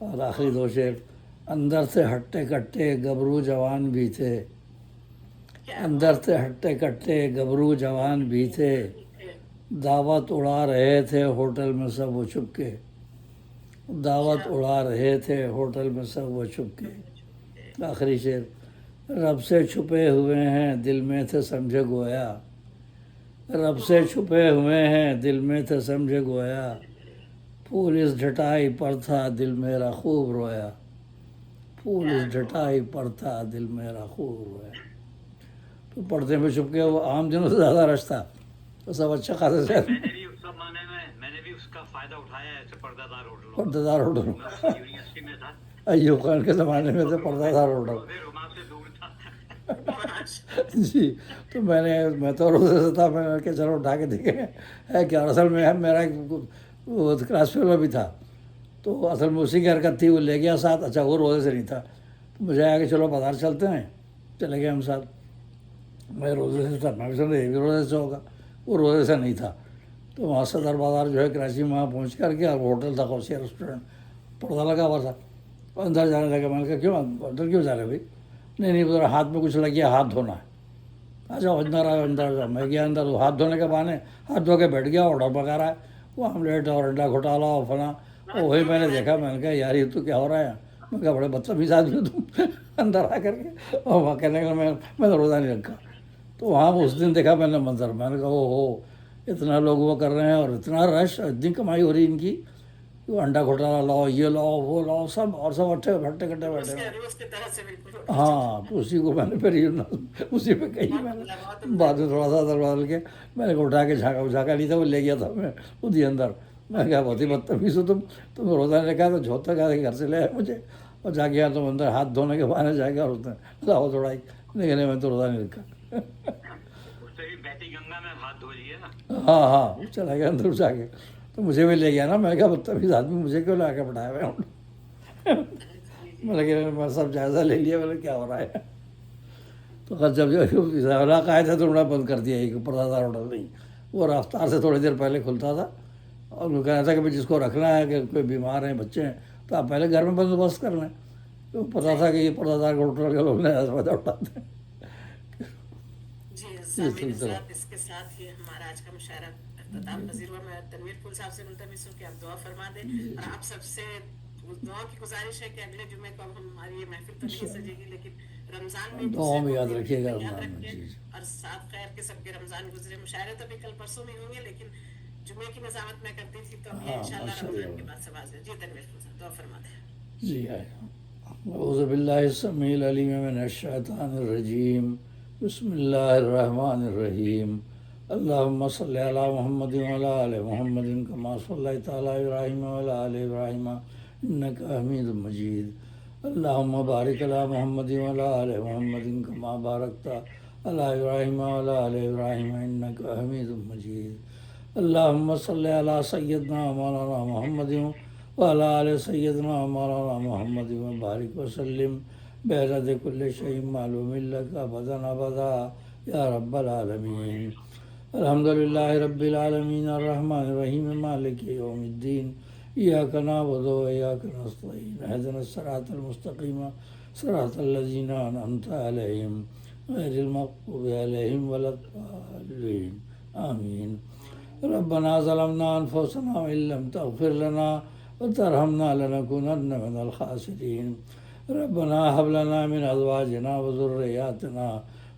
اور آخری دو شعر، اندر سے ہٹے کٹے گبرو جوان بھی تھے، کیا اندر سے ہٹے کٹے گبرو جوان بھی تھے، دعوت اڑا رہے تھے ہوٹل میں سب وہ چھپ کے، دعوت اڑا رہے تھے ہوٹل میں سب وہ چھپ کے۔ آخری شعر، رب سے چھپے ہوئے ہیں دل میں تھے سمجھے گویا، رب سے چھپے ہوئے ہیں دل میں تھے سمجھے گویا، پھول اس ڈھٹائی پر تھا دل میرا خوب رویا، پھول اس ڈھٹائی پر تھا دل میرا خوب رویا۔ تو پردے میں چھپ کے، وہ عام دنوں سے زیادہ رش تھا تو سب اچھا خاصا شاید میں نے بھی اس کا معنی میں نے بھی اس کا فائدہ اٹھایا ہے، ایسے پردہ دار ہوٹلوں کا۔ پردہ دار ہوٹل، میں اس کی یونیورسٹی میں تھا، ایوب خان کے زمانے میں تو پردہ دار ہوٹل۔ روزے رومال سے دور تھا۔ جی، تو میں تو روزے سے تھا، میں نے کہا چلو اٹھا کے دیکھیں ہے کیا۔ اور اصل میں میرا وہ کلاس فیلو بھی تھا، تو اصل میں اسی کی حرکت تھی، وہ لے گیا ساتھ۔ اچھا وہ روزے سے نہیں تھا، تو مجھے آیا کہ چلو بازار چلتے ہیں، چلے گئے ہم ساتھ۔ میں روزے سے تھا، میں بھی سمجھا یہ بھی روزے سے ہوگا، وہ روزے سے نہیں تھا۔ تو وہاں صدر بازار جو ہے کراچی میں، وہاں پہنچ کر کے، اور وہ ہوٹل تھا غوثیہ ریسٹورینٹ، پردہ لگا ہوا تھا، اندر جانے لگا۔ میں نے کہا کیوں اندر کیوں جا رہے بھائی؟ نہیں ذرا ہاتھ میں کچھ لگ گیا، ہاتھ دھونا ہے۔ اچھا اندر آیا، اندر جا، میں گیا اندر، ہاتھ دھونے کے بہانے ہاتھ دھو کے بیٹھ گیا، آڈر پکا رہا ہے، وہ آملیٹ اور انڈا گھوٹالا اور فلاں۔ اور وہی میں نے دیکھا، میں نے کہا یار یہ تو کیا ہو رہا ہے؟ میں کہا بڑے بدتمیز آدمی ہو تم اندر آ کر کے۔ اور وہاں کہنے لگا میں نے روزہ نہیں رکھا۔ تو وہاں اس دن دیکھا میں نے منظر، میں نے کہا او ہو، اتنا لوگ وہ کر رہے ہیں اور اتنا رش، اتنی کمائی ہو رہی ان کی، وہ انڈا گھوٹالا لاؤ، یہ لاؤ، وہ لاؤ، سب، اور سب ہٹے کٹے بیٹھے اس ہوئے۔ کے روز کی طرح سے بالکل ہاں، تو اسی کو میں نے پھر اسی پہ کہی، میں نے بعد میں تھوڑا سا ادھر بدل کے میں نے اٹھا کے جھانکا نہیں تھا، وہ لے گیا تھا میں خود ہی اندر۔ میں نے کہا بہت ہی بدتمیز ہو تم روزہ نہیں رکھا تو جھوتا کہا کہ گھر سے لے آئے مجھے، اور جا کے تم اندر ہاتھ دھونے کے بہانے جا کے اور اس نے لاؤ دوڑائی، لیکن میں تو روزہ نہیں رکھا۔ اس سے بھی بہتی گنگا میں ہاتھ دھو لیے نا۔ ہاں وہ چلا گیا اندر جا کے، تو مجھے بھی لے گیا نا۔ میں نے کہا بدتمیز آدمی مجھے کیوں لا کے بٹھایا ہوئے؟ میں نے کہا میں سب جائزہ لے لیا، میں نے کیا ہو رہا ہے۔ تو خیر جب علاقہ آئے تھے تو انہوں نے بند کر دیا، یہ پردہ دار ہوٹل نہیں، وہ رفتار سے تھوڑی دیر پہلے کھلتا تھا، اور وہ کہنا تھا کہ جس کو رکھنا ہے، کہ کوئی بیمار ہیں بچے ہیں تو آپ پہلے گھر میں بندوبست کر لیں۔ تو پتہ تھا کہ یہ پردہ دار ہوٹل کے لوگ نیا فائدہ اٹھاتے ہیں۔ جی سامعین حضرات، اس کے ساتھ ہی ہمارا آج کا مشاعرہ اختتام پذیر ہوا۔ میں تنویر پھول صاحب سے ملتمس ہوں کہ آپ دعا فرما دیں، اور آپ سب سے دعا کی گزارش ہے کہ اگلے جمعے کو اب ہماری یہ محفل تو نہیں سجے گی، لیکن رمضان میں دعاؤں میں یاد رکھیے گا یاد رمضان میں۔ رکھیں، جی اور ساتھ خیر کے سب کے رمضان گزرے۔ مشاعرے تو بھی کل پرسوں میں ہوں گے، لیکن جمعے کی نظامت میں کرتی تھی، تو اب یہ انشاءاللہ رمضان کے بعد سے واضح۔ جی تنویر پھول صاحب دعا فرما دیں۔ جی اعوذ باللہ السمیع العلیم من الشیطان الرجیم، بسم اللہ الرحمن الرحیم، اللہم صلی علی محمد وعلی آل محمد کما صلیت علی ابراہیم وعلی آل ابراہیم انک حمید مجید، اللہم بارک علی محمد وعلی آل محمد کما بارکت علی ابراہیم وعلی آل ابراہیم انک حمید مجید، اللہم صلی علی سیدنا مولانا محمد وعلی آل سیدنا مولانا محمد وبارک وسلم بعدد کل شیء معلوم لک ابدا ابدا یا رب العالمین۔ الحمدللہ رب العالمین الرحمن الرحیم مالک یوم الدین، ایاک نعبد و ایاک نستعین، اہدنا الصراط المستقیم صراط الذین انعمت علیہم غیر المغضوب علیہم ولا الضالین، آمین۔ ربنا ظلمنا انفسنا وان لم تغفر لنا وترحمنا لنكونن من الخاسرین، ربنا هب لنا من ازواجنا وذرياتنا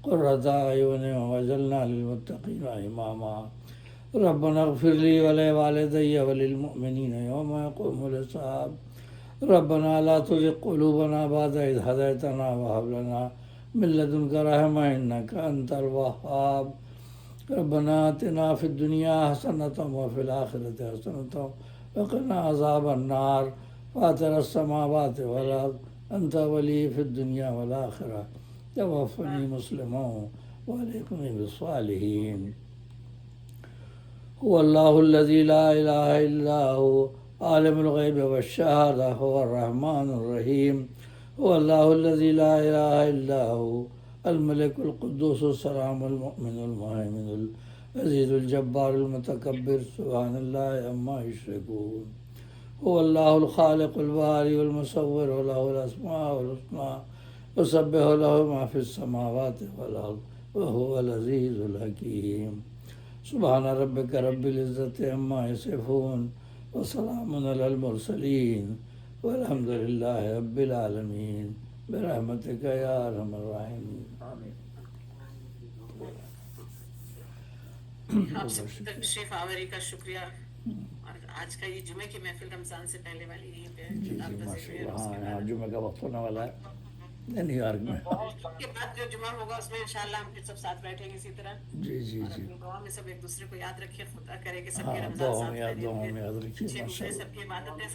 قرة اعین واجعلنا للمتقین اماما، ربنا اغفر لي ولوالدي وللمؤمنین یوم یقوم الحساب، ربنا لا تزغ قلوبنا بعد إذ هديتنا وهب لنا من لدنك رحمة إنك أنت الوهاب، ربنا آتنا في الدنيا حسنة وفي الآخرة حسنة وقنا عذاب النار، فاطر السماوات والأرض أنت ولي في الدنيا والآخرة، توفني مسلما وألحقني بالصالحين۔ هو الله الذي لا إله إلا هو عالم الغيب والشهادة، هو الرحمن الرحيم، هو الله الذي لا إله إلا هو الملك القدوس السلام المؤمن المهيمن العزيز الجبار المتكبر، سبحان الله عما يشركون۔ هو الله الخالق البارئ المصور له الأسماء الحسنى يسبح له ما في السماوات والأرض وهو العزيز الحكيم سبحان ربك رب العزة عما يصفون وسلام على المرسلين والحمد لله رب العالمين برحمتك يا أرحم الراحمين آمين. آپ سب کی تشریف آوری کا شکریہ. اور آج کا یہ جمعے کی محفل رمضان سے پہلے والی یہیں پہ جی جی آپ ماشاء تشریف اللہ. اس کے ہاں بعد جمعہ کا وقت ہونے والا ہے نیو یارک میں. اس کے بعد جو جمعہ ہوگا اس میں انشاءاللہ ہم پھر سب ساتھ بیٹھیں گے اسی طرح. جی جی اور جی اپنی دعا میں سب ایک دوسرے کو یاد رکھیے, خدا کرے کہ سب کے ہاں رمضان دعاؤں ساتھ میں یاد رکھیے اچھے ماشاء دوسرے اللہ. سب کی عبادتیں